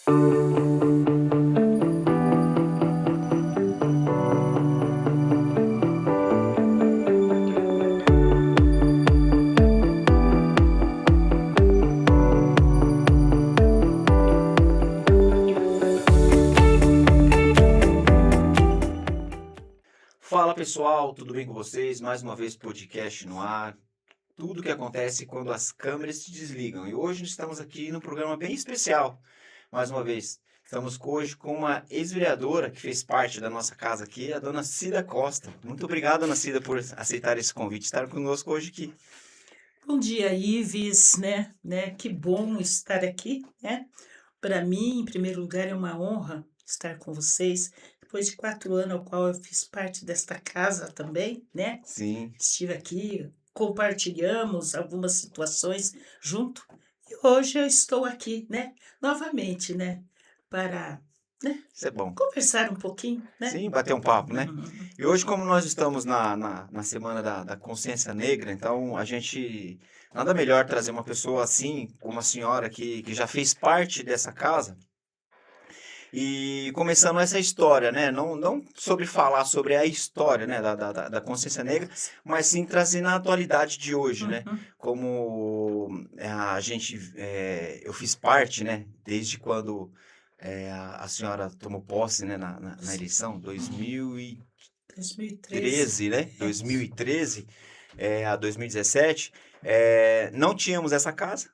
Fala pessoal, tudo bem com vocês? Mais uma vez podcast no ar. Tudo que acontece quando as câmeras se desligam. E hoje estamos aqui num programa bem especial. Mais uma vez, estamos hoje com uma ex-vereadora que fez parte da nossa casa aqui, a dona Cida Costa. Muito obrigado, dona Cida, por aceitar esse convite, estar conosco hoje aqui. Bom dia, Ives, Que bom estar aqui, né? Para mim, em primeiro lugar, é uma honra estar com vocês. Depois de 4 anos, ao qual eu fiz parte desta casa também, né? Sim, Estive aqui, compartilhamos algumas situações junto. E hoje eu estou aqui, né? Novamente, né? Para, né? isso é bom. Conversar um pouquinho, né? Sim, bater um papo, né? Uhum. E hoje, como nós estamos na Semana da Consciência Negra, então a gente. Nada melhor trazer uma pessoa assim, como a senhora, que já fez parte dessa casa, e começando essa história, né? Não sobre falar sobre a história, né, da consciência negra, mas sim trazer na atualidade de hoje, né? Uhum. Como a gente. Eu fiz parte, né? Desde quando a senhora tomou posse, né, na eleição, 2013. 2013, né? 2013 a 2017, não tínhamos essa casa.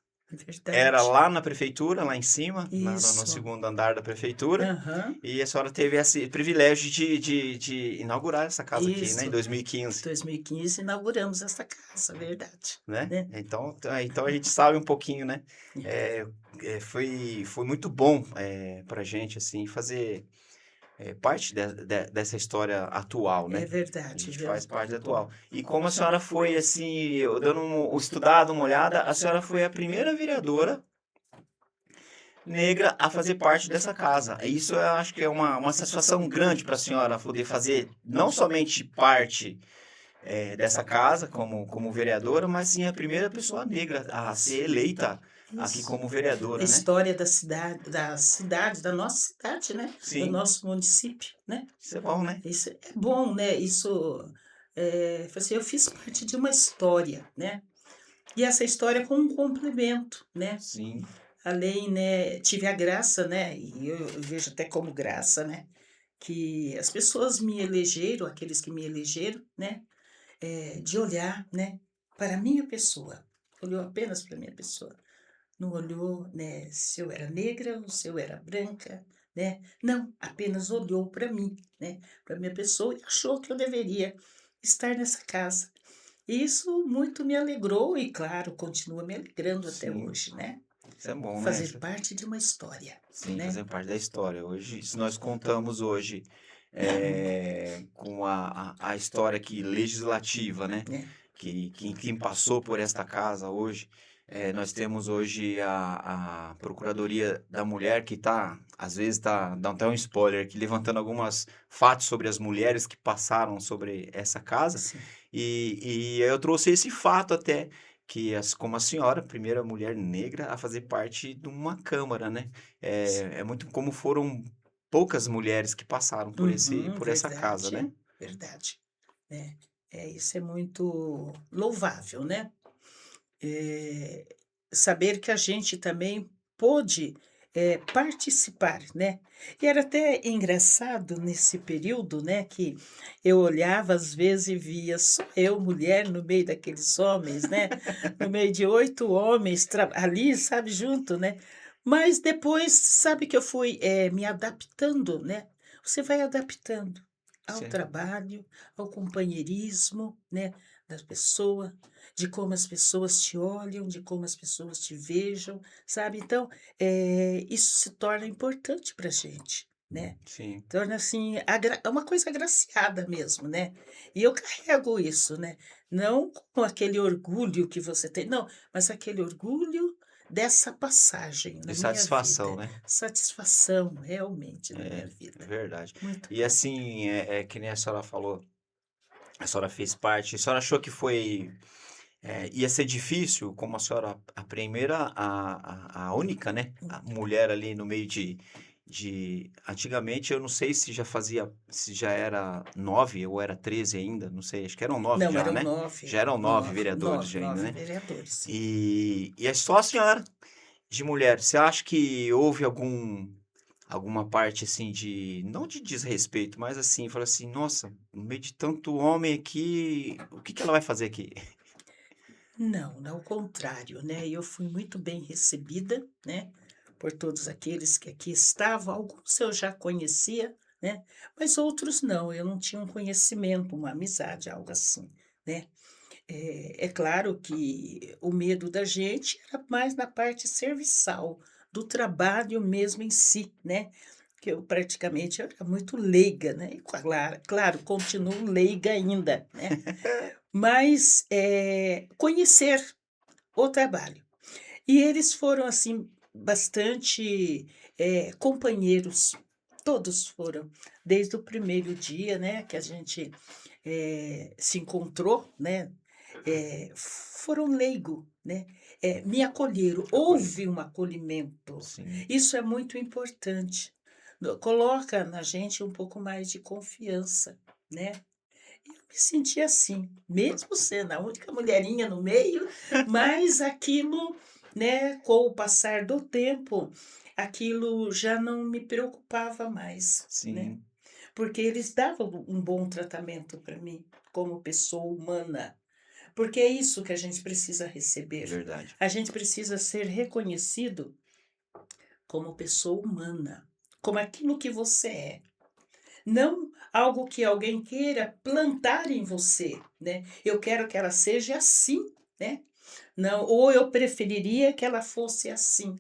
Era Verdade. lá na prefeitura, lá em cima, no Isso. segundo andar da prefeitura. Aham. E a senhora teve esse privilégio de inaugurar essa casa aqui, né? Em Isso. 2015, 2015 inauguramos essa casa, verdade, né? né? Então a gente sabe um pouquinho, né? É, foi muito bom pra gente, assim, fazer parte dessa história atual, É né? A verdade, gente viu? faz parte da atual. E como a senhora foi, assim, eu dando estudado, uma olhada, a senhora foi a primeira vereadora negra a fazer parte dessa casa. Isso eu acho que é uma satisfação grande para a senhora poder fazer não somente parte dessa casa como vereadora, mas sim a primeira pessoa negra a ser eleita aqui Isso. como A vereadora, né? história da nossa cidade, né? Do Sim, nosso município, né? isso é bom, né? Isso é bom, né? Assim, eu fiz parte de uma história, né? E essa história com um complemento, né? Sim, Além, né? Tive a graça, né? E eu vejo até como graça, né? Que as pessoas me elegeram, aqueles que me elegeram, né? De olhar, né, para a minha pessoa. Olhou apenas para a minha pessoa. Não olhou, né, se eu era negra ou se eu era branca, né? Não, apenas olhou para mim, né, para a minha pessoa e achou que eu deveria estar nessa casa. E isso muito me alegrou e, claro, continua me alegrando até sim, hoje, né? isso é bom, né? Fazer parte de uma história, Sim, né? fazer parte da história. Hoje, se nós contamos hoje com a história aqui legislativa, né? É, Quem passou por esta casa hoje, nós temos hoje a Procuradoria da Mulher que está, às vezes está, dá até um spoiler aqui, levantando alguns fatos sobre as mulheres que passaram sobre essa casa, sim. e eu trouxe esse fato até, que como a senhora, a primeira mulher negra a fazer parte de uma Câmara, né? É muito como foram poucas mulheres que passaram Uhum, por essa casa, né? verdade, verdade, né. Isso é muito louvável, né. Eh, Saber que a gente também pôde, participar, né. E era até engraçado nesse período, né, que eu olhava às vezes e via só eu mulher no meio daqueles homens, né, no meio de 8 homens ali, sabe, junto, né. Mas depois, sabe que eu fui, me adaptando, né. Você vai adaptando ao Sim. trabalho, ao companheirismo, né, da pessoa, de como as pessoas te olham, de como as pessoas te vejam, sabe. Então, isso se torna importante pra gente, né. Sim. Torna, assim, é uma coisa agraciada mesmo, né. E eu carrego isso, né, não com aquele orgulho que você tem, não, mas aquele orgulho dessa passagem na De minha satisfação, vida, né? satisfação realmente na minha É vida. verdade. Muito E bom. assim, que nem a senhora falou, a senhora fez parte, a senhora achou que foi Ia ser difícil, como a senhora, a primeira, a única, né? A mulher ali no meio antigamente, eu não sei se já fazia, se já era 9 ou era 13 ainda, não sei, acho que eram 9 Não, já, eram né? Já eram 9 vereadores já ainda, nove né? vereadores. E é só a senhora de mulher. Você acha que houve alguma parte assim de, não de desrespeito, mas assim, fala assim, nossa, no meio de tanto homem aqui, o que que ela vai fazer aqui? Não, ao contrário, né? Eu fui muito bem recebida, né? Por todos aqueles que aqui estavam. Alguns eu já conhecia, né? Mas outros não. Eu não tinha um conhecimento, uma amizade, algo assim, né? É claro que o medo da gente era mais na parte serviçal, do trabalho mesmo em si, né? Que eu praticamente eu era muito leiga, né? E claro, continuo leiga ainda, né? Mas conhecer o trabalho. E eles foram, assim, bastante companheiros, todos foram, desde o primeiro dia, né, que a gente se encontrou, né, foram leigo, né, me acolheram, Acolher. houve um acolhimento, Sim, isso é muito importante, coloca na gente um pouco mais de confiança, né. Eu me senti assim, mesmo sendo a única mulherinha no meio, mas aquilo, né, com o passar do tempo, aquilo já não me preocupava mais, né, sim, porque eles davam um bom tratamento para mim, como pessoa humana, porque é isso que a gente precisa receber. verdade. A gente precisa ser reconhecido como pessoa humana, como aquilo que você é. Não algo que alguém queira plantar em você, né. Eu quero que ela seja assim, né. Não, ou eu preferiria que ela fosse assim.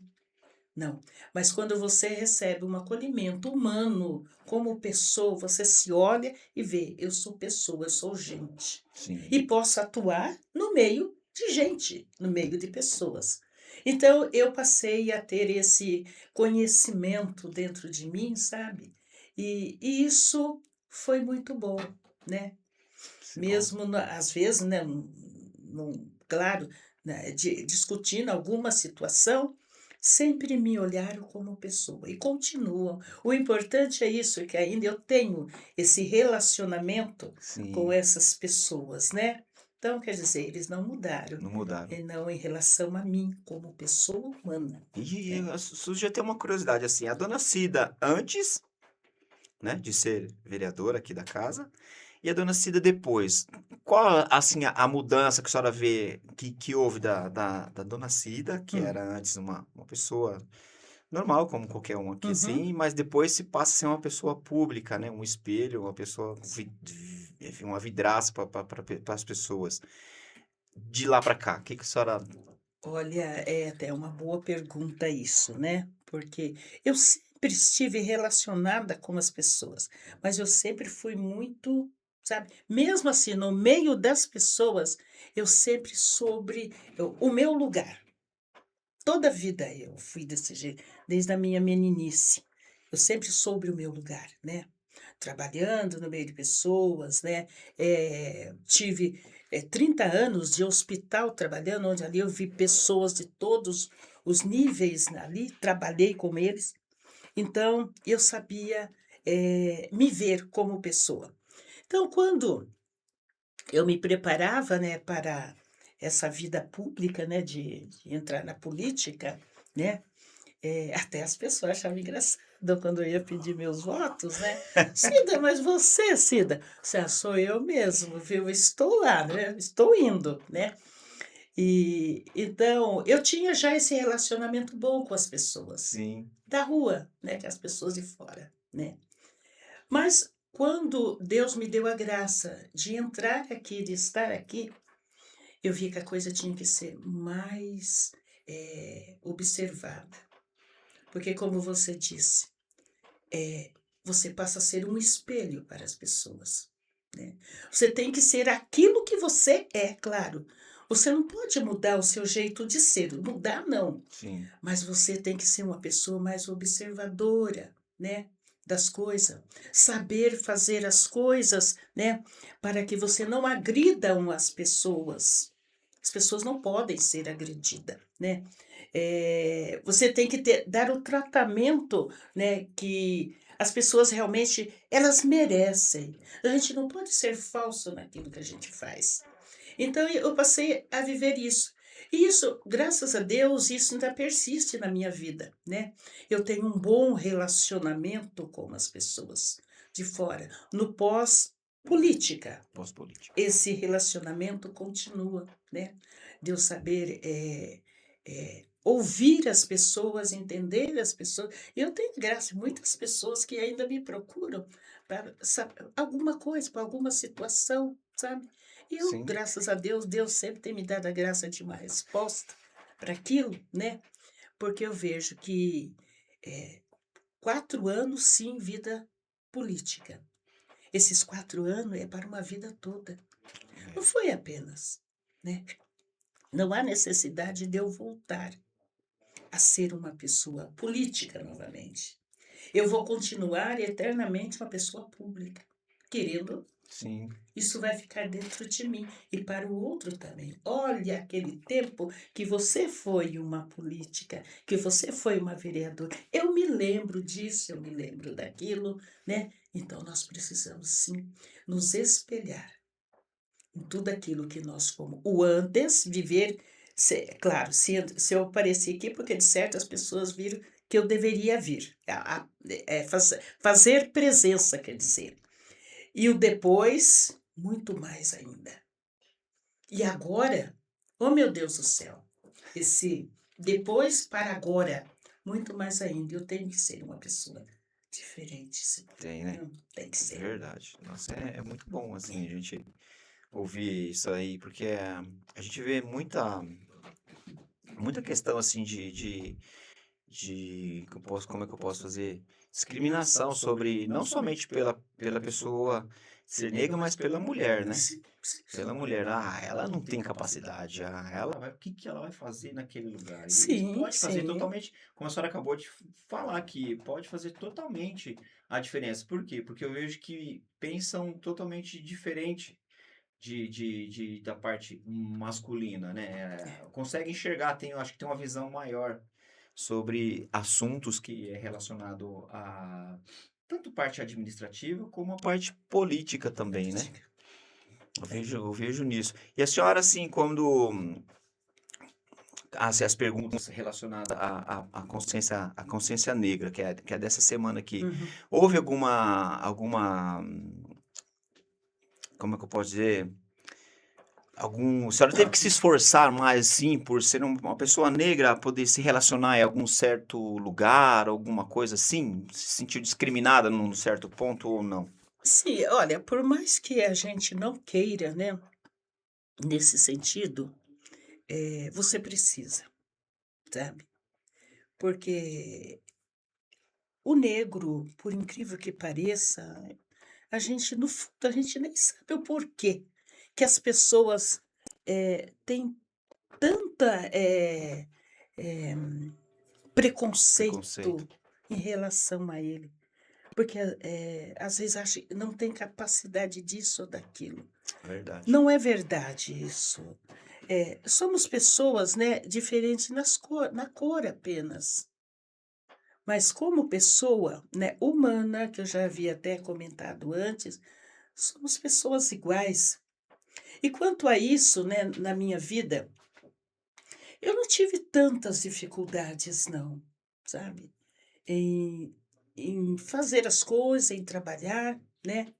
Não, mas quando você recebe um acolhimento humano, como pessoa, você se olha e vê: "Eu sou pessoa, eu sou gente". Sim, E posso atuar no meio de gente, no meio de pessoas. Então eu passei a ter esse conhecimento dentro de mim, sabe, e isso foi muito bom, né. ó, Mesmo na às vezes, né, claro, né, discutindo alguma situação, sempre me olharam como pessoa e continuam. O importante é isso, que ainda eu tenho esse relacionamento com sim, essas pessoas, né. Então, quer dizer, eles não mudaram, não mudaram. e não em relação a mim como pessoa humana, E né. surge até uma curiosidade, assim, a dona Cida antes, né, de ser vereadora aqui da casa, e a dona Cida depois. Qual, assim, a mudança que a senhora vê que houve da dona Cida, que Hum, era antes uma pessoa normal, como qualquer um aqui, uhum. assim, mas depois se passa a ser uma pessoa pública, né, um espelho, uma pessoa, enfim, uma vidraça para as pessoas. De lá para cá, o que que a senhora... Olha, é até uma boa pergunta isso, né, porque eu sempre estive relacionada com as pessoas, mas eu sempre fui muito, sabe, mesmo assim, no meio das pessoas, eu sempre soube o meu lugar. Toda a vida eu fui desse jeito, desde a minha meninice. Eu sempre soube o meu lugar, né. Trabalhando no meio de pessoas, né, tive, 30 anos de hospital trabalhando, onde ali eu vi pessoas de todos os níveis ali, trabalhei com eles, então eu sabia, me ver como pessoa. Então quando eu me preparava, né, para essa vida pública, né, de entrar na política, né, até as pessoas achavam engraçado quando eu ia pedir meus votos, né. "Cida, mas você, Cida?" "Ah, sou eu mesmo, viu, estou lá, né, estou indo", né. E então, eu tinha já esse relacionamento bom com as pessoas, Sim, da rua, né, que as pessoas de fora, né. Mas quando Deus me deu a graça de entrar aqui, de estar aqui, eu vi que a coisa tinha que ser mais, observada, porque como você disse, você passa a ser um espelho para as pessoas, né. Você tem que ser aquilo que você é, claro. Você não pode mudar o seu jeito de ser, mudar não, sim, mas você tem que ser uma pessoa mais observadora, né, das coisas. Saber fazer as coisas, né, para que você não agridam as pessoas. As pessoas não podem ser agredidas, né. Você tem que dar o tratamento, né, que as pessoas realmente elas merecem. A gente não pode ser falso naquilo que a gente faz. Então eu passei a viver isso. E isso, graças a Deus, isso ainda persiste na minha vida, né. Eu tenho um bom relacionamento com as pessoas de fora. No pós-política, Pós-política. esse relacionamento continua, né. De eu saber, ouvir as pessoas, entender as pessoas. Eu tenho graça, muitas pessoas que ainda me procuram para alguma coisa, para alguma situação, sabe. E eu, Sim, graças a Deus, Deus sempre tem me dado a graça de uma resposta para aquilo, né, porque eu vejo que, eh, 4 anos, sim, vida política. Esses 4 anos é para uma vida toda. Não é, foi apenas, né. Não há necessidade de eu voltar a ser uma pessoa política novamente. Eu vou continuar eternamente uma pessoa pública, querendo, sim, isso vai ficar dentro de mim e para o outro também. Olha aquele tempo que você foi uma política, que você foi uma vereadora. Eu me lembro disso, eu me lembro daquilo, né. Então nós precisamos sim nos espelhar em tudo aquilo que nós fomos. O antes, viver, claro, se eu apareci aqui, porque de certo as pessoas viram que eu deveria vir. Fazer presença, quer dizer. E o depois, muito mais ainda. E agora, oh meu Deus do céu, esse depois para agora, muito mais ainda. Eu tenho que ser uma pessoa diferente, sim. tem, né? Tem que É ser. verdade. Nossa, é muito bom, assim, a gente ouvir isso aí, porque a gente vê muita questão, assim, como é que eu posso fazer? Discriminação sobre, não somente pela pessoa ser negra, mas pela mulher, né? Sim, sim, Pela mulher, ela não tem capacidade, o que que ela vai fazer naquele lugar? E isso sim, pode fazer sim. totalmente, como a senhora acabou de falar aqui, pode fazer totalmente a diferença. Por quê? Porque eu vejo que pensam totalmente diferente da parte masculina, né? Consegue enxergar, acho que tem uma visão maior sobre assuntos que é relacionado a tanto parte administrativa como a parte política também, né? Política. Eu vejo nisso. E a senhora, assim, quando as perguntas relacionadas à consciência negra, que é dessa semana aqui, Uhum. houve como é que eu posso dizer? A senhora teve que se esforçar mais, sim, por ser uma pessoa negra, poder se relacionar em algum certo lugar, alguma coisa assim? Se sentiu discriminada num certo ponto ou não? Sim, olha, por mais que a gente não queira, né, nesse sentido, você precisa, sabe. Porque o negro, por incrível que pareça, a gente no fundo, a gente nem sabe o porquê que as pessoas, têm tanta, eh, Preconceito. preconceito em relação a ele. Porque, às vezes acha não tem capacidade disso ou daquilo. Verdade. Não é verdade isso. Somos pessoas, né, diferentes na cor apenas, mas como pessoa, né, humana, que eu já havia até comentado antes, somos pessoas iguais. E quanto a isso, né, na minha vida, eu não tive tantas dificuldades não, sabe, em fazer as coisas, em trabalhar, né.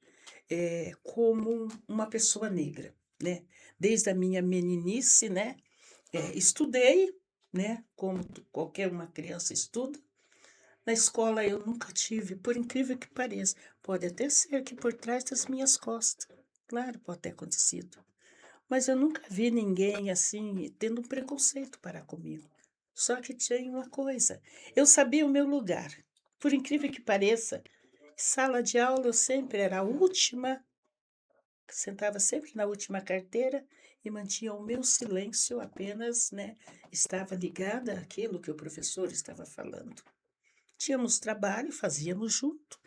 Como uma pessoa negra, né. Desde a minha meninice, né, estudei, né, como qualquer uma criança estuda. Na escola eu nunca tive, por incrível que pareça, pode até ser que por trás das minhas costas, claro, pode ter acontecido, mas eu nunca vi ninguém, assim, tendo um preconceito para comigo. Só que tinha uma coisa, eu sabia o meu lugar, por incrível que pareça, sala de aula eu sempre era a última. Sentava sempre na última carteira e mantinha o meu silêncio apenas, né, estava ligada àquilo que o professor estava falando. Tínhamos trabalho, fazíamos junto.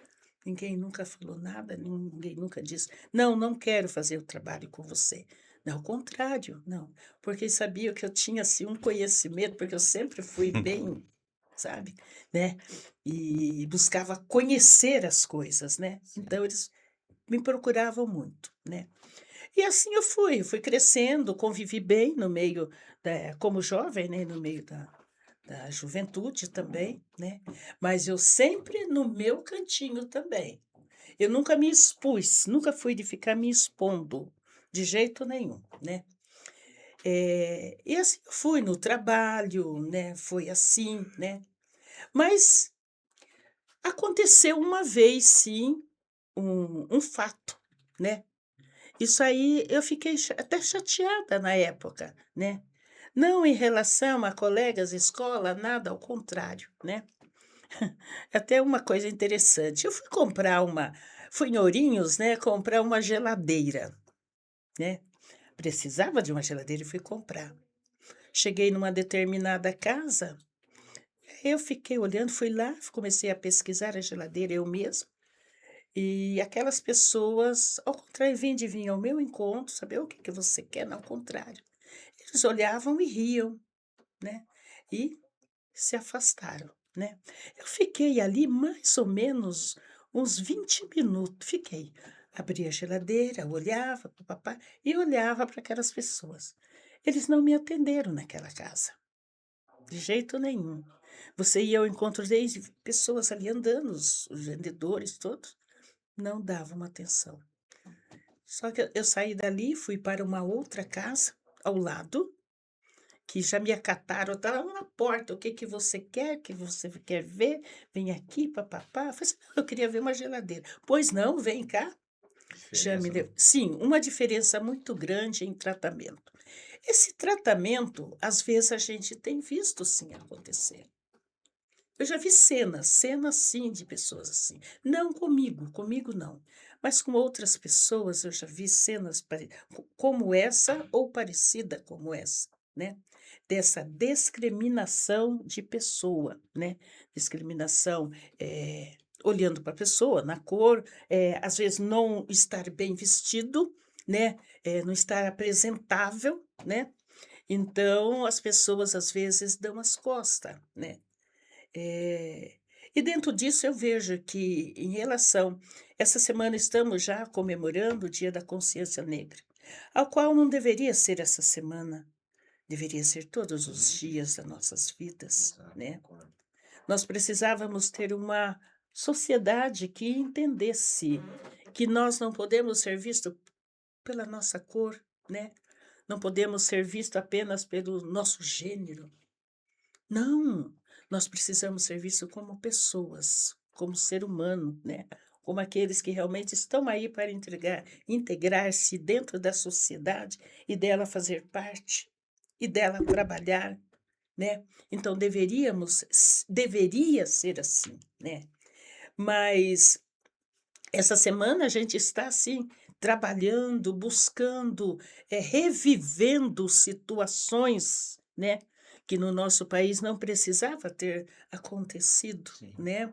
Ninguém nunca falou nada, ninguém nunca disse: "Não, não quero fazer o trabalho com você". Não, ao contrário, não, porque sabia que eu tinha, assim, um conhecimento, porque eu sempre fui bem, sabe, né, e buscava conhecer as coisas, né, Sim. então eles me procuravam muito, né. E assim eu fui crescendo, convivi bem no meio como jovem, né, no meio da juventude também, né, mas eu sempre no meu cantinho também. Eu nunca me expus, nunca fui de ficar me expondo, de jeito nenhum, né. E assim eu fui no trabalho, né, foi assim, né. Mas aconteceu uma vez sim, um fato, né. Isso aí eu fiquei até chateada na época, né. Não em relação a colegas de escola, nada, ao contrário, né. Até uma coisa interessante, eu fui em Ourinhos, né, comprar uma geladeira, né. Precisava de uma geladeira e fui comprar. Cheguei numa determinada casa, eu fiquei olhando, fui lá, comecei a pesquisar a geladeira eu mesma, e aquelas pessoas, ao contrário, vinham ao meu encontro, saber: "O que que você quer?", não, ao contrário. Eles olhavam e riam, né, e se afastaram, né. Eu fiquei ali mais ou menos uns 20 minutos, fiquei. Abria a geladeira, olhava, pá e olhava para aquelas pessoas. Eles não me atenderam naquela casa, de jeito nenhum. Você ia ao encontro deles, pessoas ali andando, os vendedores todos, não davam atenção. Só que eu saí dali, fui para uma outra casa ao lado, que já me acataram, eu estava lá na porta: "O que que você quer? Que você quer ver? Vem aqui, pá-pá-pá". Eu falei assim: "Não, eu queria ver uma geladeira". "Pois não, vem cá". Já me Diferença, né? deu sim, uma diferença muito grande em tratamento. Esse tratamento, às vezes, a gente tem visto sim acontecer. Eu já vi cenas sim de pessoas assim, não comigo, comigo não, mas com outras pessoas eu já vi cenas como essa ou parecida como essa, né, dessa discriminação de pessoa, né, discriminação, olhando para a pessoa, na cor, às vezes não estar bem vestido, né, não estar apresentável, né, então as pessoas às vezes dão as costas, né. Eh, e dentro disso eu vejo que em relação essa semana estamos já comemorando o Dia da Consciência Negra, ao qual não deveria ser essa semana, deveria ser todos os Sim, dias das nossas vidas, exato, né. concordo. Nós precisávamos ter uma sociedade que entendesse que nós não podemos ser visto pela nossa cor, né, não podemos ser visto apenas pelo nosso gênero. Não, nós precisamos ser vistos como pessoas, como ser humano, né, como aqueles que realmente estão aí para integrar-se dentro da sociedade e dela fazer parte, e dela trabalhar, né. Então deveria ser assim, né. Mas essa semana a gente está, assim, trabalhando, buscando, revivendo situações, né, que no nosso país não precisava ter acontecido, Sim. né,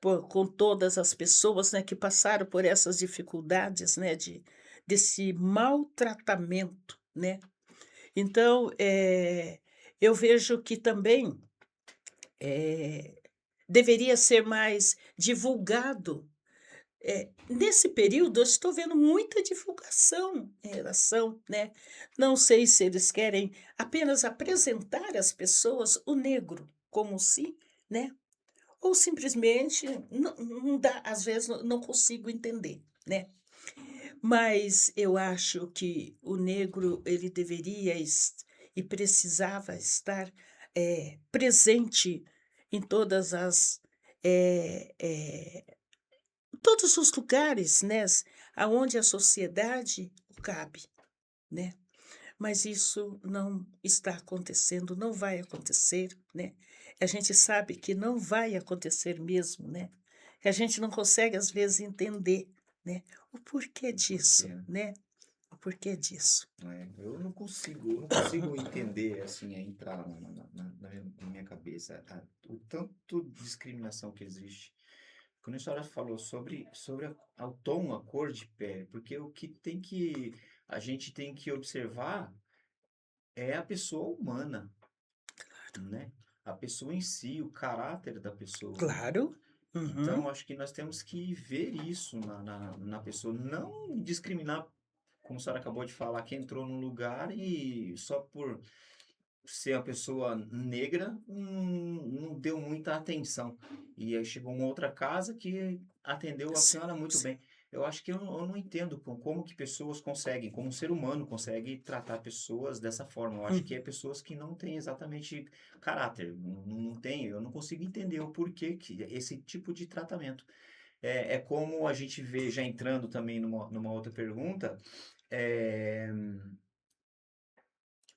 com todas as pessoas, né, que passaram por essas dificuldades, né, desse maltratamento, né. Então, eu vejo que também, eh, deveria ser mais divulgado. Nesse período eu estou vendo muita divulgação em relação, né, não sei se eles querem apenas apresentar às pessoas o negro como se, né, ou simplesmente não dá, às vezes não consigo entender, né. Mas eu acho que o negro ele deveria e precisava estar, presente em todas as, eh eh todos os lugares, né, aonde a sociedade o cabe, né. Mas isso não está acontecendo, não vai acontecer, né. A gente sabe que não vai acontecer mesmo, né. Que a gente não consegue às vezes entender, né, o porquê Por quê, disso, né? né, o porquê disso. Eu não consigo entender, assim, entrar na minha cabeça o tanto de discriminação que existe. Quando a senhora falou sobre o tom, a cor de pele, porque o que tem que a gente tem que observar é a pessoa humana, né? A pessoa em si, o caráter da pessoa. Claro. Então, Uhum. acho que nós temos que ver isso na pessoa, não discriminar, como a senhora acabou de falar, que entrou num lugar e só por ser uma pessoa negra, não deu muita atenção. E aí chegou uma outra casa que atendeu a Sim, senhora muito sim. bem. Eu acho que eu não entendo como que pessoas conseguem, como um ser humano consegue tratar pessoas dessa forma. Eu acho que é Uhum. pessoas que não têm exatamente caráter, não tem, eu não consigo entender o porquê que esse tipo de tratamento. É como a gente vê, já entrando também numa outra pergunta, é,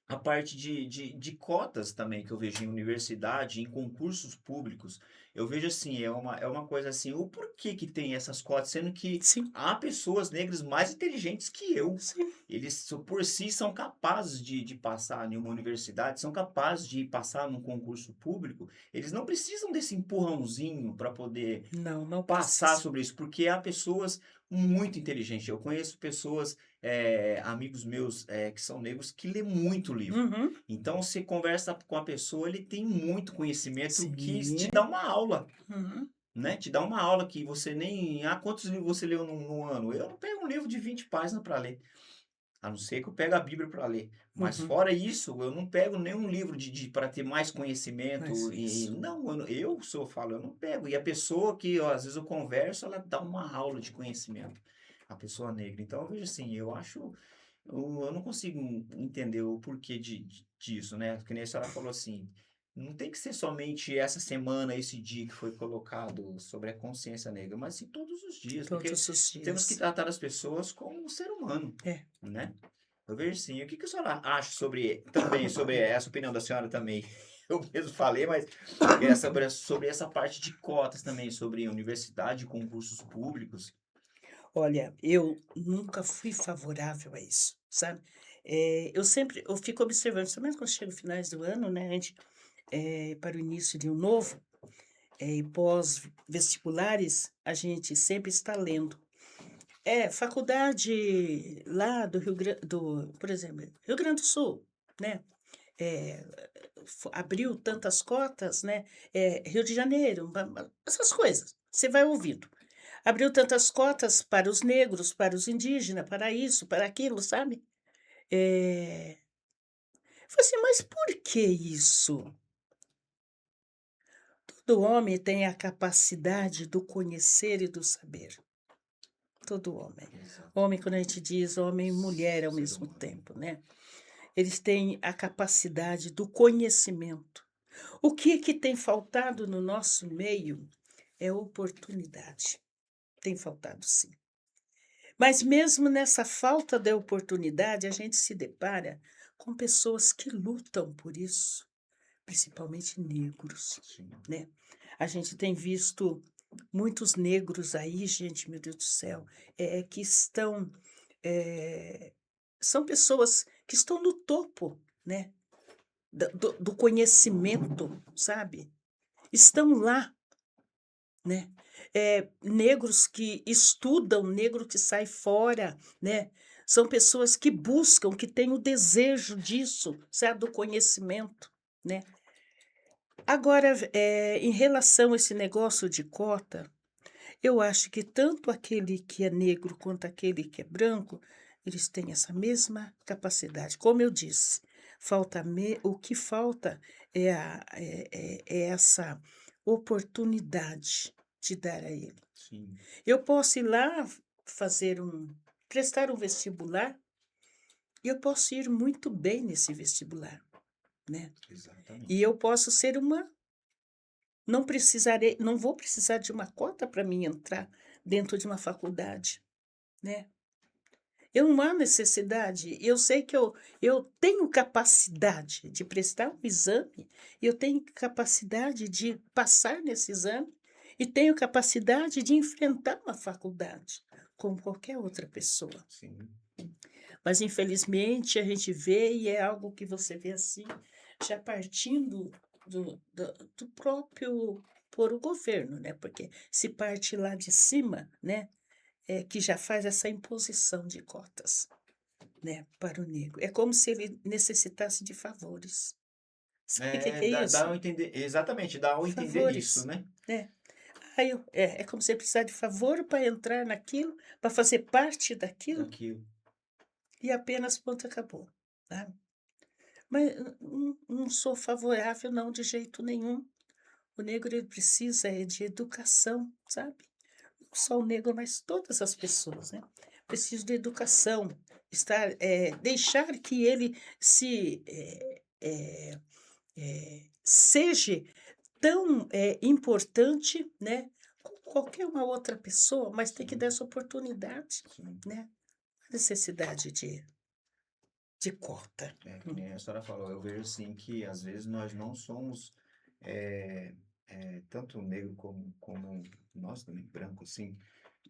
a parte de cotas também que eu vejo em universidade, em concursos públicos, eu vejo assim, é uma coisa assim, o porquê que tem essas cotas, sendo que Sim, há pessoas negras mais inteligentes que eu. sim. Eles por si são capazes de passar em uma universidade, são capazes de passar num concurso público. Eles não precisam desse empurrãozinho para poder Não, não passar precisa. sobre isso, porque há pessoas muito inteligentes. Eu conheço pessoas, amigos meus, que são negros, que lê muito livro. Uhum. Então, você conversa com a pessoa, ele tem muito conhecimento que te dá Sim. uma aula, Uhum. né? Te dá uma aula que você nem. Ah, quantos livros você leu num ano? Eu não pego um livro de 20 páginas para ler. A não ser que eu pegue a Bíblia para ler. Mas Uhum. fora isso, eu não pego nenhum livro para ter mais conhecimento. Mas E isso. não, eu sou, falo, eu não pego. E a pessoa que, ó, às vezes eu converso, ela dá uma aula de conhecimento. A pessoa negra. Então eu vejo assim, eu não consigo entender o porquê disso, né? Que nem a senhora falou assim, não tem que ser somente essa semana, esse dia que foi colocado sobre a consciência negra, mas sim todos os dias, porque Todos os temos que dias. tratar as pessoas como um ser humano, É. né? Eu vejo sim. O que que a senhora acha também, sobre essa opinião da senhora também? Eu mesmo falei, mas é sobre essa parte de cotas também, sobre universidade, concursos públicos. Olha, eu nunca fui favorável a isso, sabe? Eu fico observando, principalmente quando chega o finais do ano, né, a gente, para o início de um novo, e pós-vestibulares, a gente sempre está lendo. Faculdade lá do Rio Grande por exemplo, Rio Grande do Sul, né? Eh, abriu tantas cotas, né? Rio de Janeiro, essas coisas. Você vai ouvindo. Abriu tantas cotas para os negros, para os indígenas, para isso, para aquilo, sabe? Eh, falei assim, mas por que isso? Todo homem tem a capacidade do conhecer e do saber. Todo homem. Exato. Homem, quando a gente diz homem e mulher ao Ser mesmo humano. tempo, né? Eles têm a capacidade do conhecimento. O que tem faltado no nosso meio é oportunidade. Tem faltado sim. Mas mesmo nessa falta de oportunidade, a gente se depara com pessoas que lutam por isso, principalmente negros, Sim. né? A gente tem visto muitos negros aí, gente, meu Deus do céu, que estão, eh, são pessoas que estão no topo, né, do conhecimento, sabe? Estão lá, né? Negros que estudam, negro que sai fora, né? São pessoas que buscam, que têm o desejo disso, sabe? Do conhecimento, né? Agora, em relação a esse negócio de cota, eu acho que tanto aquele que é negro quanto aquele que é branco, eles têm essa mesma capacidade. Como eu disse, o que falta é essa oportunidade de dar a ele. Sim, Eu posso ir lá prestar um vestibular e eu posso ir muito bem nesse vestibular, né? E exatamente. eu posso ser não vou precisar de uma cota para mim entrar dentro de uma faculdade, né? Eu não há necessidade, eu sei que eu tenho capacidade de prestar um exame, eu tenho capacidade de passar nesse exame e tenho capacidade de enfrentar uma faculdade, como qualquer outra pessoa. Sim, Mas infelizmente a gente vê e é algo que você vê assim, já partindo do próprio por o governo, né, porque se parte lá de cima, né, que já faz essa imposição de cotas. né, para o negro. É como se ele necessitasse de favores. Sabe o que É, que é dá isso? a entender, exatamente, dá ao entender isso, Favores, né? né. Aí é como se ele precisar de favor para entrar naquilo, para fazer parte daquilo, Daquilo. e apenas ponto, acabou, tá. Mas não sou favorável não, de jeito nenhum. O negro ele precisa de educação, sabe. Não só o negro, mas todas as pessoas, né. Precisam de educação, deixar que ele seja tão, importante, né, como qualquer uma outra pessoa, mas tem que dar Sim, essa oportunidade, sim. né. Necessidade de cota. É, que nem a senhora falou, eu vejo assim que às vezes nós não somos é, tanto negro como nós também, branco assim,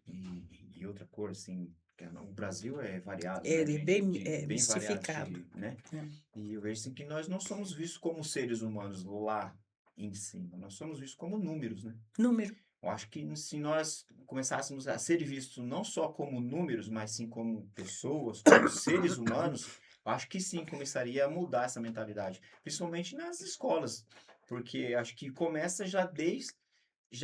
e outra cor assim, o Brasil é variado, né, Ele é gente? bem, Bem variado, mistificado, né? né. E eu vejo assim que nós não somos vistos como seres humanos lá em cima, nós somos vistos como números, né? Número. Eu acho que se nós começássemos a ser vistos não só como números, mas sim como pessoas, como seres humanos, eu acho que sim começaria a mudar essa mentalidade, principalmente nas escolas, porque acho que começa já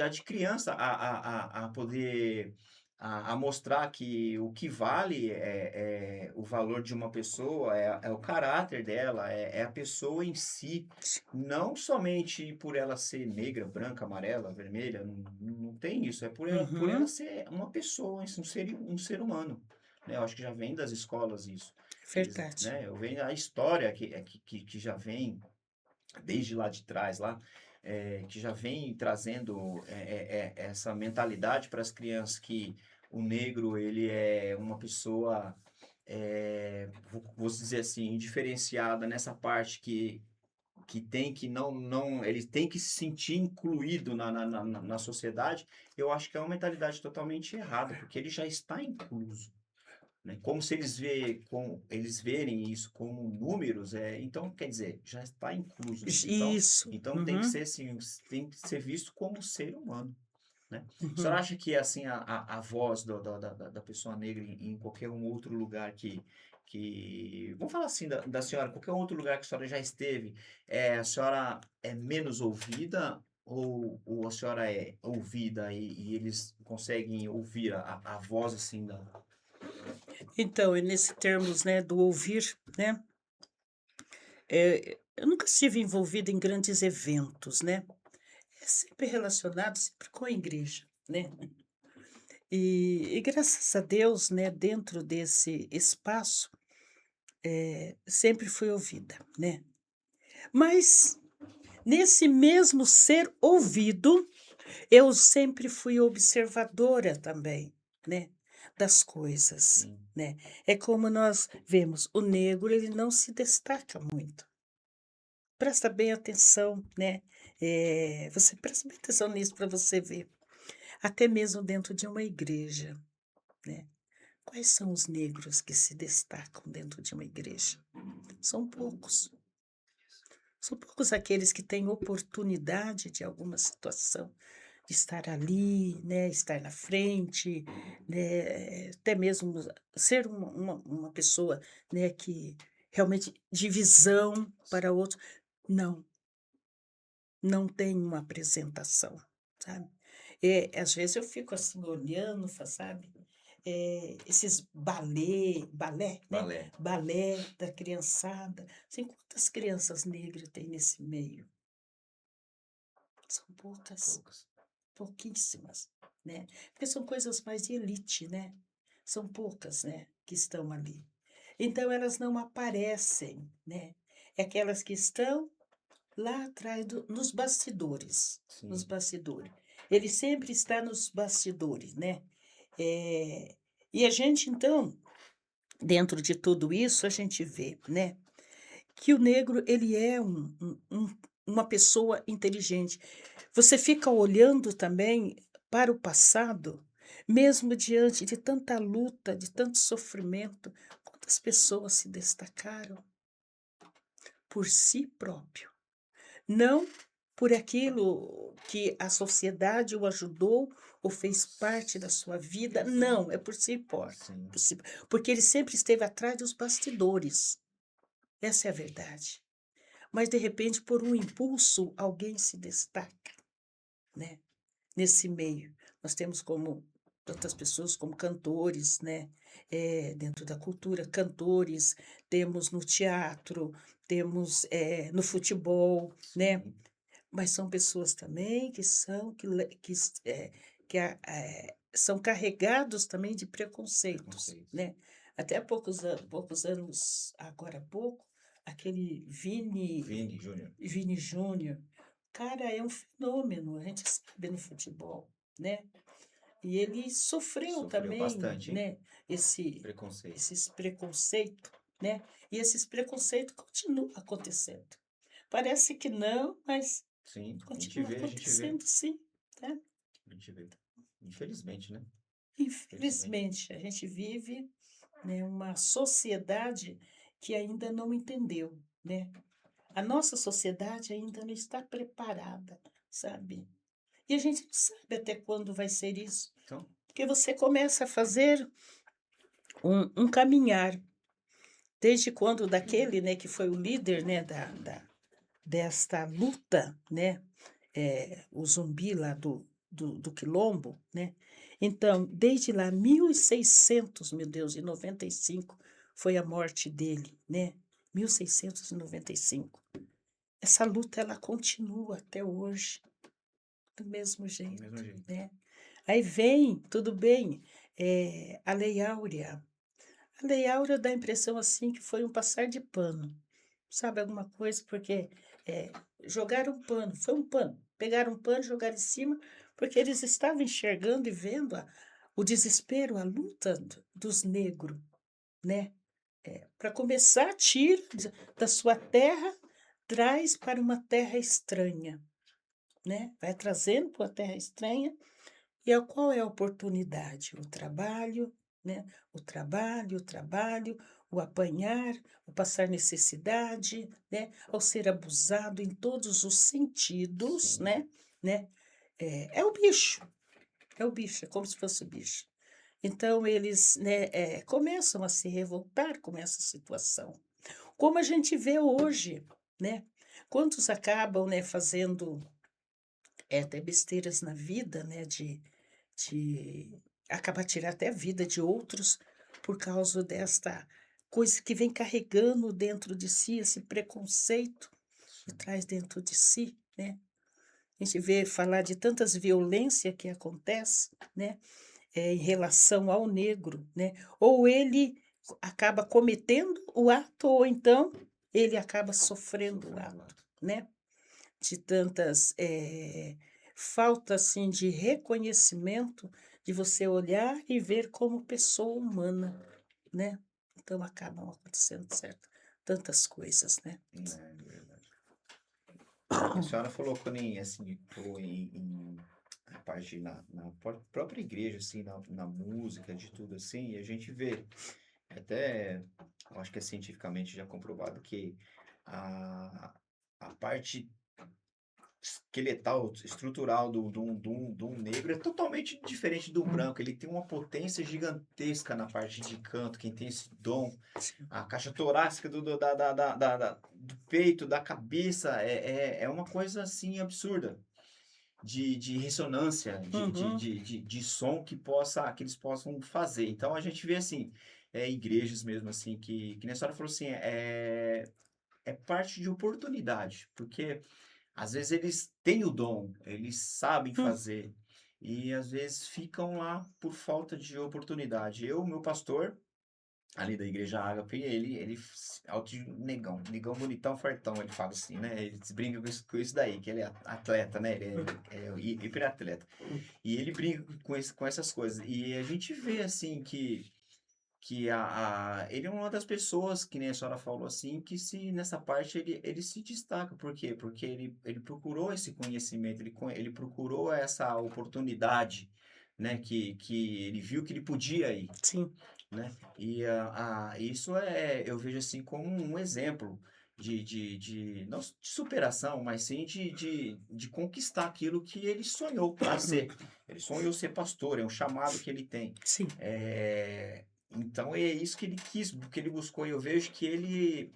de criança a poder a mostrar que o que vale é o valor de uma pessoa, é o caráter dela, é a pessoa em si, não somente por ela ser negra, branca, amarela, vermelha, não tem isso, é por ela Uhum, ser uma pessoa, um ser humano. Né? Eu acho que já vem das escolas isso. é Eles, verdade. né? Eu venho a história que já vem desde lá de trás, lá, que já vem trazendo essa mentalidade para as crianças que o negro ele é uma pessoa, vou dizer assim, diferenciada nessa parte que tem que não ele tem que se sentir incluído na sociedade. Eu acho que é uma mentalidade totalmente errada, porque ele já está incluso, né? Como se eles verem isso como números, então quer dizer, já está incluso nisso. Isso. Então tem que Uhum, ser assim, tem que ser visto como ser humano, né? A senhora uhum. acha que assim a voz da pessoa negra em qualquer um outro lugar vamos falar assim da senhora, qualquer outro lugar que a senhora já esteve, a senhora é menos ouvida ou a senhora é ouvida e eles conseguem ouvir a voz assim da. Então, e nesse termos, né, do ouvir, né, eu nunca estive envolvida em grandes eventos, né. É sempre relacionado sempre com a igreja, né. E graças a Deus, né, dentro desse espaço, sempre fui ouvida, né. Mas nesse mesmo ser ouvido, eu sempre fui observadora também, né, das coisas, Sim. né. É como nós vemos, o negro ele não se destaca muito. Presta bem atenção, né, você presta bem atenção nisso para você ver. Até mesmo dentro de uma igreja, né. Quais são os negros que se destacam dentro de uma igreja? São poucos. São poucos aqueles que têm oportunidade de alguma situação, de estar ali, né, estar na frente, né, até mesmo ser uma pessoa, né, que realmente de visão para outros. Não, não tem uma apresentação, sabe. Às vezes eu fico assim olhando, sabe, esses balé, né, Balé. balé da criançada, assim, quantas crianças negras tem nesse meio? São poucas, Poucas. pouquíssimas, né, porque são coisas mais de elite, né, são poucas, né, que estão ali. Então elas não aparecem, né, é aquelas que estão lá atrás nos bastidores, nos Sim. bastidores. Ele sempre está nos bastidores, né. Eh, e a gente então, dentro de tudo isso, a gente vê, né, que o negro ele é uma pessoa inteligente. Você fica olhando também para o passado, mesmo diante de tanta luta, de tanto sofrimento, quantas pessoas se destacaram por si próprio. Não por aquilo que a sociedade o ajudou ou fez parte da sua vida. Não, é por si Sim. porque ele sempre esteve atrás dos bastidores. Essa é a verdade. Mas, de repente, por um impulso, alguém se destaca, né, nesse meio. Nós temos como tantas pessoas como cantores, né, dentro da cultura, cantores, temos no teatro, temos, no futebol, né. Sim. Mas são pessoas também que são são carregados também de preconceitos, Preconceitos. né. Até há poucos anos, agora há pouco, aquele Vini Júnior. Vini Júnior, cara, é um fenômeno, a gente sabe no futebol, né. E ele sofreu Sofreu também, bastante, hein? né, Preconceito. esses preconceito, né, e esses preconceito continuam acontecendo. Parece que não, mas Sim, continua a gente vê, acontecendo sim, né. a gente vê. Infelizmente, né? Infelizmente. Infelizmente, a gente vive, né, uma sociedade que ainda não entendeu, né. A nossa sociedade ainda não está preparada, sabe. E a gente não sabe até quando vai ser isso, Então, porque você começa a fazer um caminhar, desde quando daquele, né, que foi o líder, né, desta luta, né, o Zumbi lá do Quilombo, né. Então, desde lá 1600, meu Deus, e 95 foi a morte dele, né, 1695. Essa luta ela continua até hoje, do mesmo do mesmo jeito, jeito. né. Aí vem, tudo bem, a Lei Áurea. A Lei Áurea dá a impressão, assim, que foi um passar de pano, sabe, alguma coisa, porque, eh, jogaram um pano, foi um pano, pegaram um pano, jogaram em cima, porque eles estavam enxergando e vendo o desespero, a luta dos negros, né. Pra começar, tira da sua terra, traz para uma terra estranha, né, vai trazendo para uma terra estranha e qual é a oportunidade? O trabalho, né? O trabalho, o apanhar, o passar necessidade, né? Ao ser abusado em todos os sentidos, Sim. né? É o bicho, é como se fosse o bicho. Então eles, né, começam a se revoltar com essa situação. Como a gente vê hoje, né? Quantos acabam, né, fazendo até besteiras na vida, né, de acabar tirar até a vida de outros por causa desta coisa que vem carregando dentro de si, esse preconceito que Sim. traz dentro de si, né. A gente vê falar de tantas violência que acontece, né, em relação ao negro, né, ou ele acaba cometendo o ato ou então ele acaba sofrendo o Sofrendo lá. ato, né. De tantas, falta, assim, de reconhecimento, de você olhar e ver como pessoa humana, né. Então acabam acontecendo tantas coisas, né. É verdade. A senhora falou quando assim, falou em a parte própria igreja, assim, na música, de tudo assim, e a gente vê, até, eu acho que é cientificamente já comprovado que a, a parte esqueletal, estrutural do negro é totalmente diferente do branco. Ele tem uma potência gigantesca na parte de canto, quem tem esse dom. Sim. A caixa torácica do peito, da cabeça, é uma coisa assim absurda. De ressonância, Uhum. de som que eles possam fazer. Então a gente vê assim, igrejas mesmo assim, que nem a senhora falou assim, é parte de oportunidade, porque às vezes eles têm o dom, eles sabem Hum. fazer, e às vezes ficam lá por falta de oportunidade. Meu pastor, ali da igreja Ágape, alto de negão bonitão, fartão, ele fala assim, né? Ele se brinca com isso daí, que ele é atleta, né? Ele é hiperatleta. E ele brinca com essas coisas. E a gente vê, assim, que ele é uma das pessoas, que nem a senhora falou assim, que se nessa parte ele se destaca. Por quê? Porque ele procurou esse conhecimento, ele procurou essa oportunidade, né? Que ele viu que ele podia ir, Sim. né? Isso eu vejo assim como um exemplo. não de superação, mas sim de conquistar aquilo que ele sonhou para ser. Ele sonhou ser pastor, é um chamado que ele tem. Sim. Então é isso que ele quis, que ele buscou. E eu vejo que ele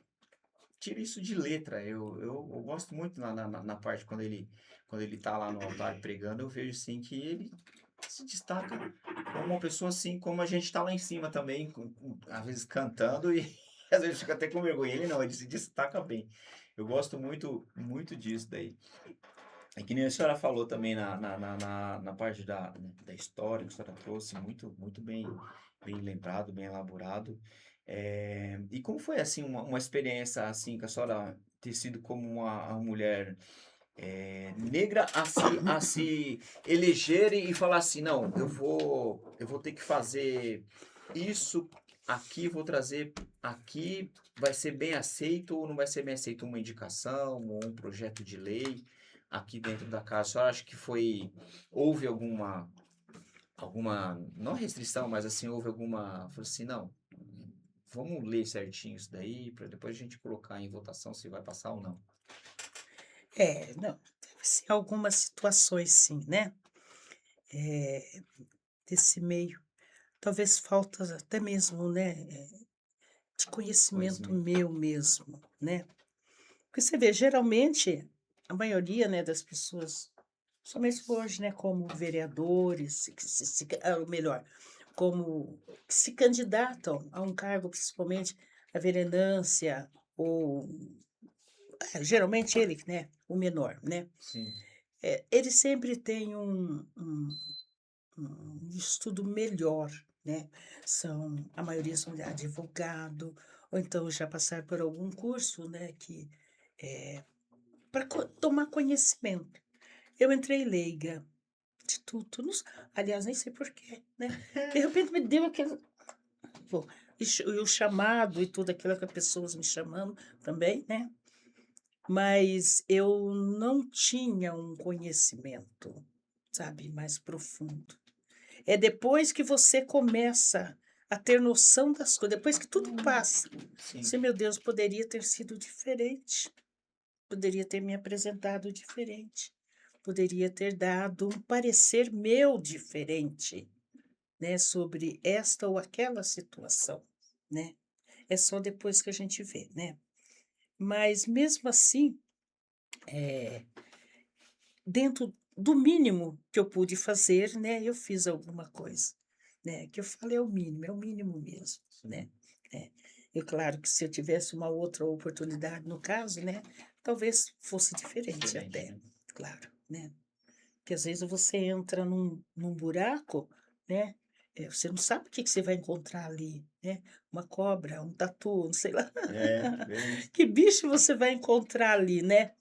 tira isso de letra. Eu gosto muito na parte quando ele tá lá no altar pregando, eu vejo assim que ele se destaca como uma pessoa assim, como a gente tá lá em cima também, às vezes cantando e às vezes fica até com vergonha. Ele não, ele se destaca bem. Eu gosto muito, muito disso daí. É que nem a senhora falou também na parte da história que a senhora trouxe, muito, muito bem lembrado, bem elaborado. E como foi, assim, uma experiência, assim, que a senhora ter sido como uma mulher negra a se eleger e falar assim, não, eu vou ter que fazer isso aqui, vou trazer aqui, vai ser bem aceito ou não vai ser bem aceito uma indicação ou um projeto de lei aqui dentro da casa? A senhora acha que houve alguma, não restrição, mas assim, houve alguma, falou assim, não, vamos ler certinho isso daí, para depois a gente colocar em votação se vai passar ou não. Não, deve ser algumas situações sim, né, desse meio. Talvez faltas até mesmo, né, de conhecimento Conhecimento. meu mesmo, né. Porque você vê, geralmente, a maioria, né, das pessoas, somente hoje, né, como vereadores, que ou melhor, como que se candidatam a um cargo, principalmente a vereanância ou geralmente ele, né, o menor, né. Sim, Ele sempre tem um estudo melhor, né. A maioria são advogado, ou então já passaram por algum curso, né, que, para tomar conhecimento. Eu entrei leiga de tudo, não s aliás, nem sei porquê, né. De repente me deu aquele pô, e o chamado e tudo aquilo, que as pessoas me chamando também, né. Mas eu não tinha um conhecimento, sabe, mais profundo. É depois que você começa a ter noção das coisas, depois que tudo passa, sim. você: "Meu Deus, poderia ter sido diferente, poderia ter me apresentado diferente, poderia ter dado um parecer meu diferente, né, sobre esta ou aquela situação", né. É só depois que a gente vê, né. Mas mesmo assim, eh dentro do mínimo que eu pude fazer, né, eu fiz alguma coisa, né, que eu falo é o mínimo mesmo, né. Sim, É. Claro que se eu tivesse uma outra oportunidade no caso, né, talvez fosse diferente diferente, até, né? claro, né. Porque às vezes você entra num buraco, né, você não sabe o que que você vai encontrar ali, né, uma cobra, um tatu, sei lá, Bem isso. que bicho você vai encontrar ali, né.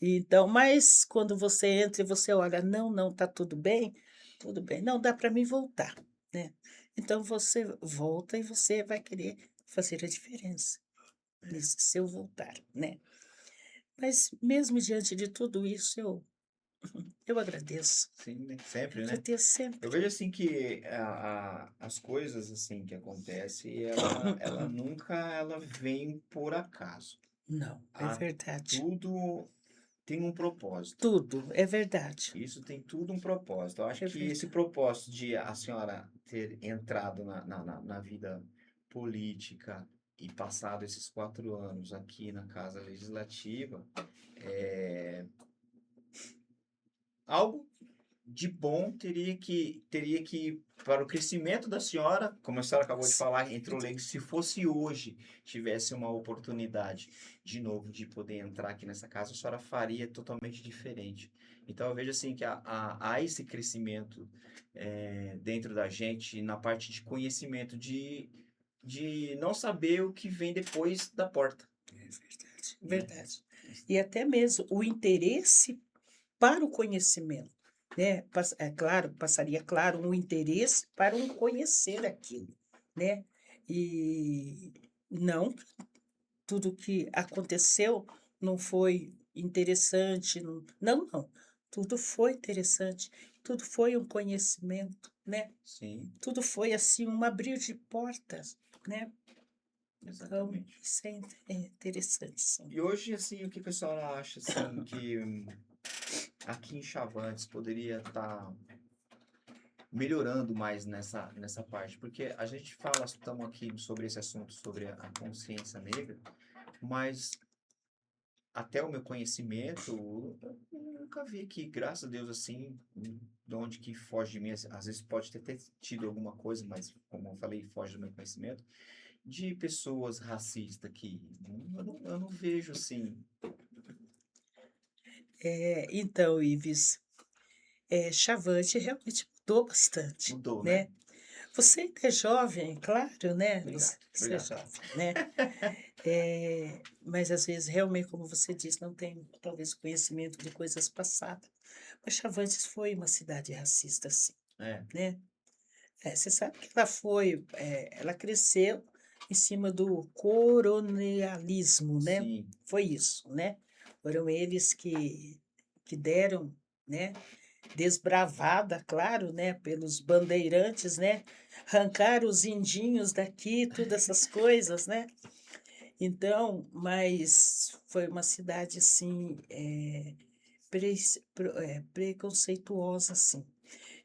Então, mas quando você entra e você olha: "Não, não, tá tudo bem, não, dá para mim voltar", né. Então você volta e você vai querer fazer a diferença nesse seu voltar, né. Mas mesmo diante de tudo isso eu agradeço, Sim, né? Sempre, né? agradeço Eu sempre. vejo assim que as coisas assim que acontecem, ela nunca ela vem por acaso. Não, é A, verdade. tudo tem um propósito. Tudo, é verdade, Isso tem tudo um propósito. Eu acho é que esse verdade. propósito de a senhora ter entrado na vida política e passado esses 4 anos aqui na Casa Legislativa, é algo de bom teria que para o crescimento da senhora, como a senhora acabou de Sim, falar, entrou leigo, se fosse hoje, tivesse uma oportunidade de novo de poder entrar aqui nessa casa, a senhora faria totalmente diferente. Então eu vejo assim que há esse crescimento dentro da gente na parte de conhecimento, de não saber o que vem depois da porta, é verdade, né? verdade. E até mesmo o interesse para o conhecimento, né, é claro, passaria claro um interesse para um conhecer aquilo, né. E não que tudo que aconteceu não foi interessante, não, tudo foi interessante, tudo foi um conhecimento, né, Sim, tudo foi, assim, um abrir de portas, né. Então, Exatamente. isso é interessante, sim. E hoje, assim, o que a senhora acha, assim, que aqui em Chavantes poderia estar melhorando mais nessa parte? Porque a gente fala, estamos aqui sobre esse assunto, sobre a consciência negra, mas até o meu conhecimento, eu nunca vi que, graças a Deus, assim, de onde que foge de mim, às vezes pode ter tido alguma coisa, mas, como eu falei, foge do meu conhecimento, de pessoas racistas aqui. Eu não vejo, assim, Então, Ives, Chavante realmente mudou bastante, mudou, né? né? Você ainda é jovem, claro, né? Obrigado, Você é obrigado. jovem, né? Mas às vezes, realmente, como você disse, não tem talvez conhecimento de coisas passadas. Mas Chavantes foi uma cidade racista, sim, É, né? Você sabe que ela cresceu em cima do colonialismo, né? sim, Foi isso, né? Foram eles que deram, né? Desbravada, claro, né? Pelos bandeirantes, né? Arrancaram os indinhos daqui, todas essas coisas, né? Então, mas foi uma cidade, assim, preconceituosa, assim.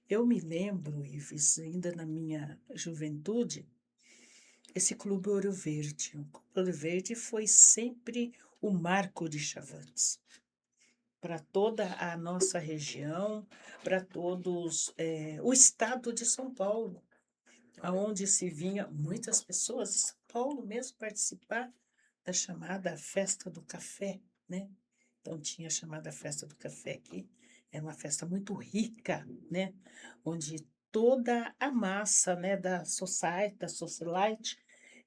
Eu me lembro, Ives, ainda na minha juventude, esse Clube Ouro Verde. O Clube Ouro Verde foi sempre o marco de Chavantes. Para toda a nossa região, para todos, o estado de São Paulo, aonde se vinha muitas pessoas de São Paulo mesmo participar da chamada Festa do Café, né? Então tinha a chamada Festa do Café aqui, era uma festa muito rica, né? Onde toda a massa, né, da socialite,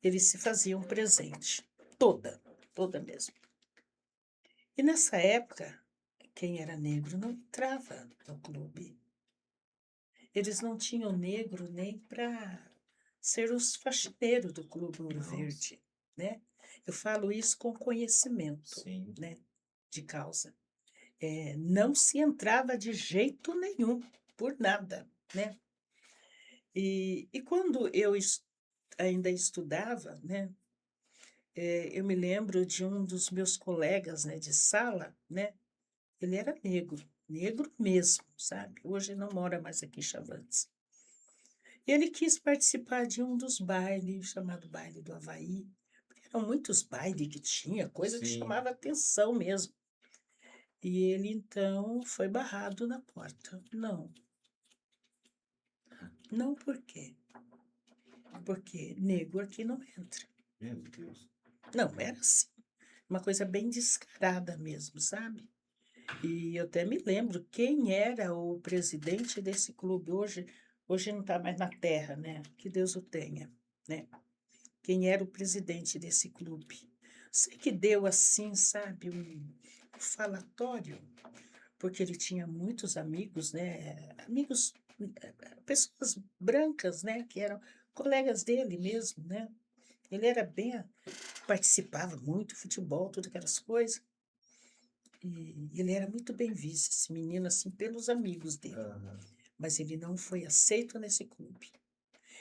eles se faziam presente, toda mesmo. E nessa época, quem era negro não entrava no clube. Eles não tinham negro nem para ser os faxineiros do Clube Ouro nossa, Verde, né? Eu falo isso com conhecimento, sim, né, de causa. Não se entrava de jeito nenhum, por nada, né? E quando ainda estudava, né, eu me lembro de um dos meus colegas, né, de sala, né? Ele era negro, negro mesmo, sabe? Hoje não mora mais aqui em Chavantes. E ele quis participar de um dos bailes, chamado Baile do Havaí. Eram muitos bailes que tinha, coisa que sim. chamava atenção mesmo. E ele então foi barrado na porta. Não, não por quê? Porque negro aqui não entra. Meu Deus. Não, era assim, uma coisa bem descarada mesmo, sabe? E eu até me lembro quem era o presidente desse clube. Hoje não está mais na terra, né? Que Deus o tenha, né? Quem era o presidente desse clube. Sei que deu assim, sabe, um falatório, porque ele tinha muitos amigos, né? Amigos, pessoas brancas, né? Que eram colegas dele mesmo, né? Ele era participava muito, futebol, todas aquelas coisas. E ele era muito bem visto, esse menino, assim, pelos amigos dele. Aham. Mas ele não foi aceito nesse clube.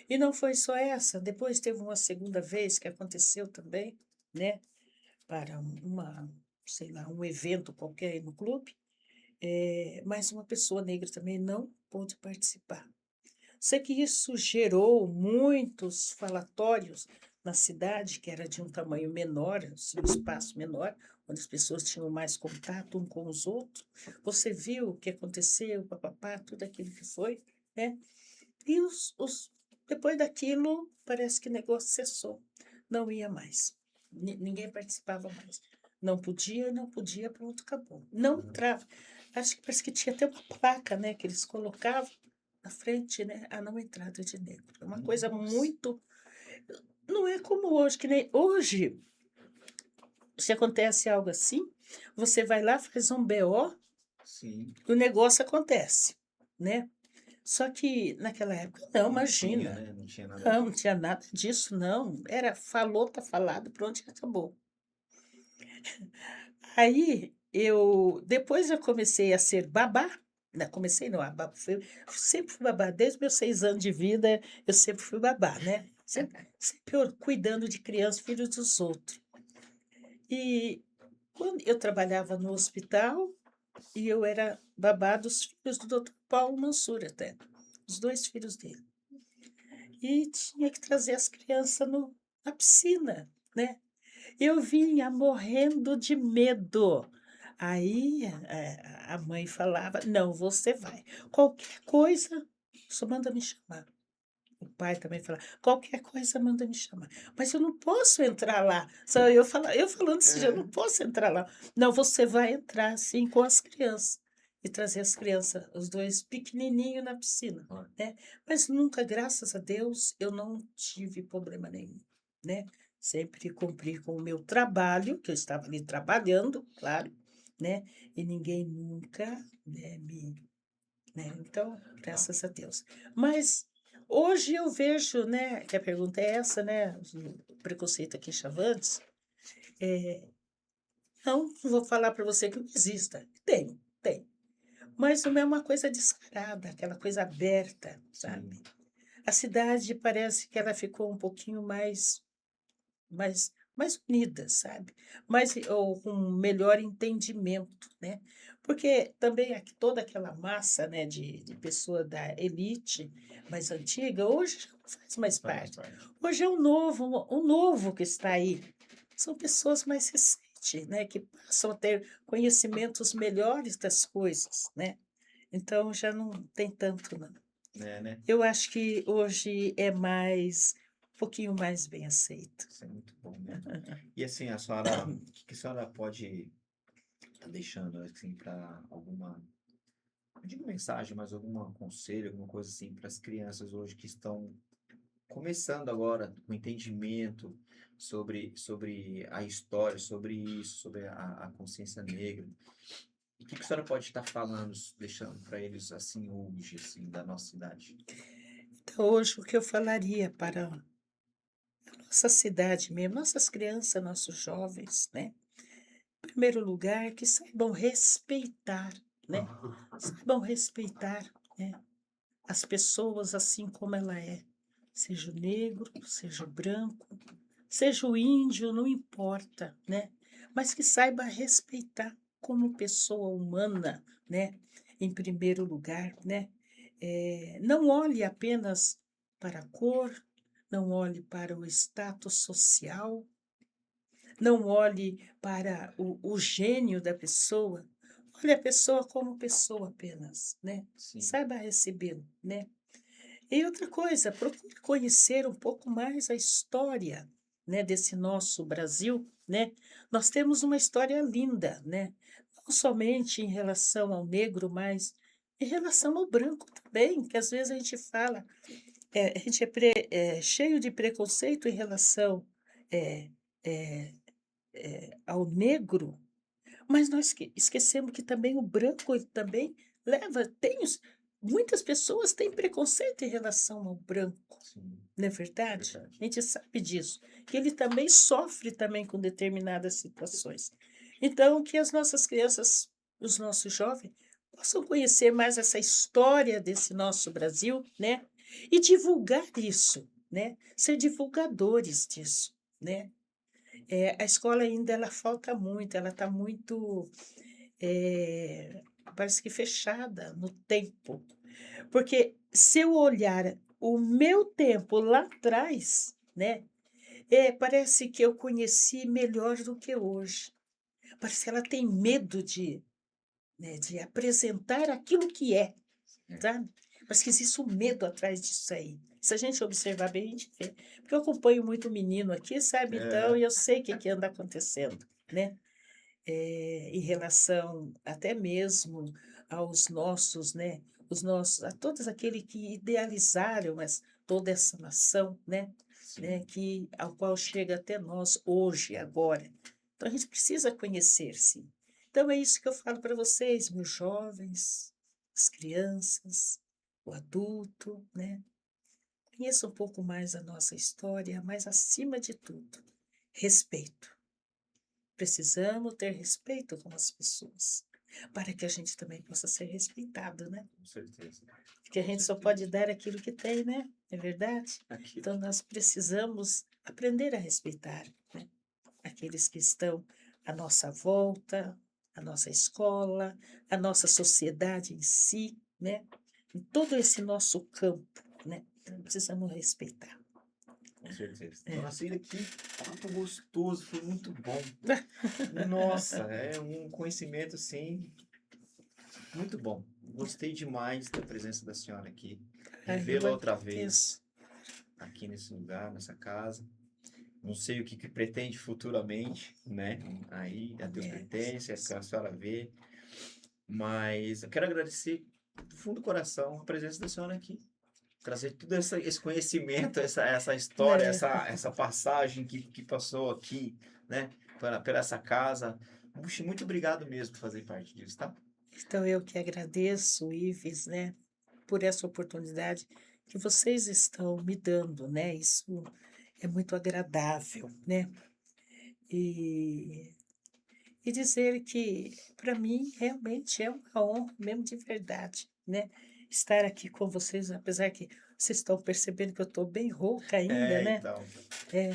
E não foi só essa, depois teve uma segunda vez que aconteceu também, né? Para sei lá, um evento qualquer aí no clube, mas uma pessoa negra também não pôde participar. Sei que isso gerou muitos falatórios na cidade, que era de um tamanho menor, assim, um espaço menor, onde as pessoas tinham mais contato um com os outros. Você viu o que aconteceu, papapá, tudo aquilo que foi, né? E depois daquilo, parece que o negócio cessou. Não ia mais. Ninguém participava mais. Não podia, pronto, acabou. Não Aham. entrava. Acho que parece que tinha até uma placa, né, que eles colocavam na frente, né, a não entrada de negro. É uma coisa Nossa, muito. Não é como hoje, que nem hoje, se acontece algo assim, você vai lá, faz um BO, sim. o negócio acontece, né? Só que naquela época, não, Não tinha, imagina. né? Não tinha nada Não, não disso. tinha nada disso, não. Era falou, tá falado, pronto, e acabou. Aí depois eu comecei a ser babá, não, comecei não, sempre fui babá, desde meus 6 anos de vida, eu sempre fui babá, né? sempre cuidando de crianças, filhos dos outros. E quando eu trabalhava no hospital, e eu era babá dos filhos do doutor Paulo Mansur até, os 2 filhos dele. E tinha que trazer as crianças na piscina, né. Eu vinha morrendo de medo. Aí, a mãe falava: "Não, você vai. Qualquer coisa, só manda me chamar". O pai também falava: "Qualquer coisa, manda me chamar". "Mas eu não posso entrar lá". Só eu falando assim: "Eu não É. posso entrar lá". "Não, você vai entrar sim com as crianças". E trazer as crianças, os 2 pequenininho na piscina, Olha, né. Mas nunca, graças a Deus, eu não tive problema nenhum, né. Sempre cumpri com o meu trabalho, que eu estava ali trabalhando, claro, né, e ninguém nunca, né, então, legal. graças a Deus. Mas hoje eu vejo, né, que a pergunta é essa, né, o preconceito aqui em Chavantes, eh, não vou falar para você que não exista, tem, mas não é uma coisa descarada, aquela coisa aberta, Sim. sabe. A cidade parece que ela ficou um pouquinho mais unida, sabe, mais ou com um melhor entendimento, né, porque também aqui toda aquela massa, né, de pessoa da elite mais antiga, hoje já não faz Não mais faz mais parte. parte. Hoje é o novo que está aí. São pessoas mais recentes, né, que passam a ter conhecimentos melhores das coisas, né, então já não tem tanto não. É, né? Eu acho que hoje é um pouquinho mais bem aceito. Isso é muito bom mesmo. E assim, a senhora, o que que a senhora pode estar deixando assim para alguma, não digo mensagem, mas algum conselho, alguma coisa assim para as crianças hoje que estão começando agora com entendimento sobre a história, sobre isso, sobre a consciência negra. E o que que a senhora pode estar falando, deixando para eles assim hoje, assim, da nossa cidade? Então hoje o que eu falaria para a nossa cidade mesmo, nossas crianças, nossos jovens, né, em primeiro lugar que saibam respeitar, né, saibam respeitar, né, as pessoas assim como ela é, seja o negro, seja o branco, seja o índio, não importa, né, mas que saiba respeitar como pessoa humana, né, em primeiro lugar, né. Não olhe apenas para a cor, não olhe para o status social, não olhe para o gênio da pessoa, olhe a pessoa como pessoa apenas, né. Sim, Saiba recebê-lo, né. E outra coisa, procure conhecer um pouco mais a história, né, desse nosso Brasil, né. Nós temos uma história linda, né, não somente em relação ao negro, mas em relação ao branco também, que às vezes a gente fala, a gente é cheio de preconceito em relação, eh eh ao negro, mas nós esquecemos que também o branco ele também muitas pessoas têm preconceito em relação ao branco, sim, não é verdade? verdade. A gente sabe disso, que ele também sofre também com determinadas situações. Então que as nossas crianças, os nossos jovens, possam conhecer mais essa história desse nosso Brasil, né, e divulgar isso, né, ser divulgadores disso, né. A escola ainda ela falta muito, ela está muito, eh, parece que fechada no tempo. Porque se eu olhar o meu tempo lá atrás, né, parece que eu conheci melhor do que hoje. Parece que ela tem medo de, né, de apresentar aquilo que é, É. sabe. Parece que existe um medo atrás disso aí. Se a gente observar bem, a gente vê. Porque eu acompanho muito menino aqui, sabe, então É, eu sei o que que anda acontecendo, né. Em relação até mesmo aos nossos, né, os nossos a todos aquele que idealizaram toda essa nação, né, sim, que ao qual chega até nós hoje, agora. Então a gente precisa conhecer, sim. Então é isso que eu falo para vocês, meus jovens, as crianças, o adulto, né. Conheça um pouco mais a nossa história, mas acima de tudo, respeito. Precisamos ter respeito com as pessoas, para que a gente também possa ser respeitado, né. com certeza. Porque a gente só pode dar aquilo que tem, né? É verdade? Aqui. Então, nós precisamos aprender a respeitar, né? Aqueles que estão à nossa volta, a nossa escola, a nossa sociedade em si, né? Em todo esse nosso campo, né? Então, precisamos respeitar. Com certeza. É. Dona Cida, que papo gostoso, foi muito bom. Nossa, é um conhecimento, assim, muito bom. Gostei demais da presença da senhora aqui. Ai, eu Revê-la outra agradeço. vez aqui nesse lugar, nessa casa. Não sei o que pretende futuramente, né? Aí, a Deus É, pertence, é que a senhora vê. Mas eu quero agradecer do fundo do coração a presença da senhora aqui. Trazer todo esse conhecimento, essa história, é. essa passagem que passou aqui, né? Pela essa casa. Puxa, muito obrigado mesmo por fazer parte disso, tá? Então, eu que agradeço, Ives, né, por essa oportunidade que vocês estão me dando, né? Isso é muito agradável, né? E, e dizer que, para mim, realmente é uma honra mesmo de verdade, né? Estar aqui com vocês, apesar que vocês estão percebendo que eu estou bem rouca ainda, É, né? então. É,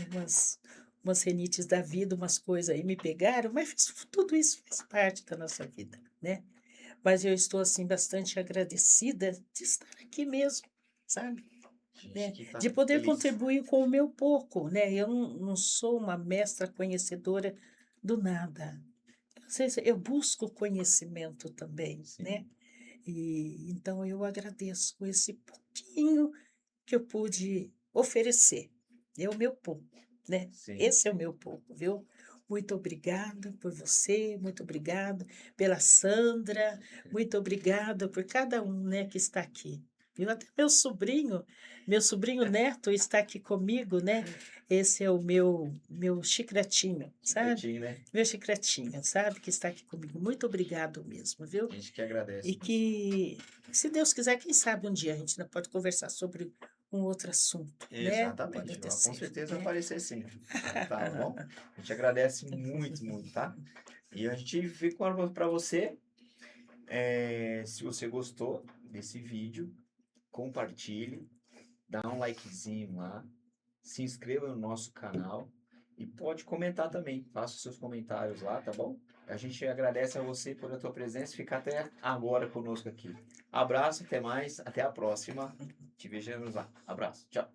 umas renites da vida, umas coisas aí me pegaram, mas tudo isso faz parte da nossa vida, né? Mas eu estou, assim, bastante agradecida de estar aqui mesmo, sabe? Gente, Né? que tá De poder feliz. contribuir com o meu pouco, né? Eu não sou uma mestra conhecedora do nada. Às vezes eu busco conhecimento também, né? Sim, E então eu agradeço esse pouquinho que eu pude oferecer. É o meu pouco, né? sim. Esse é o meu pouco, viu? Muito obrigada por você, muito obrigada pela Sandra, muito obrigada por cada um, né, que está aqui. Viu? Até meu sobrinho neto está aqui comigo, né? Esse é o meu chicletinho, sabe? Chicletinho, né? Meu chicletinho, sabe? Que está aqui comigo. Muito obrigado mesmo, viu? A gente que E agradece. que, se Deus quiser, quem sabe um dia a gente ainda pode conversar sobre um outro assunto, né? Pode Exatamente. até Ó, com ser, certeza vai né? aparecer sim. Tá bom? A gente agradece muito, muito, tá? E a gente fica para você. Se você gostou desse vídeo, compartilhe, dá um likezinho lá, se inscreva no nosso canal e pode comentar também. Faça os seus comentários lá, tá bom? A gente agradece a você pela tua presença e ficar até agora conosco aqui. Abraço, até mais, até a próxima. Te vejamos lá. Abraço, tchau.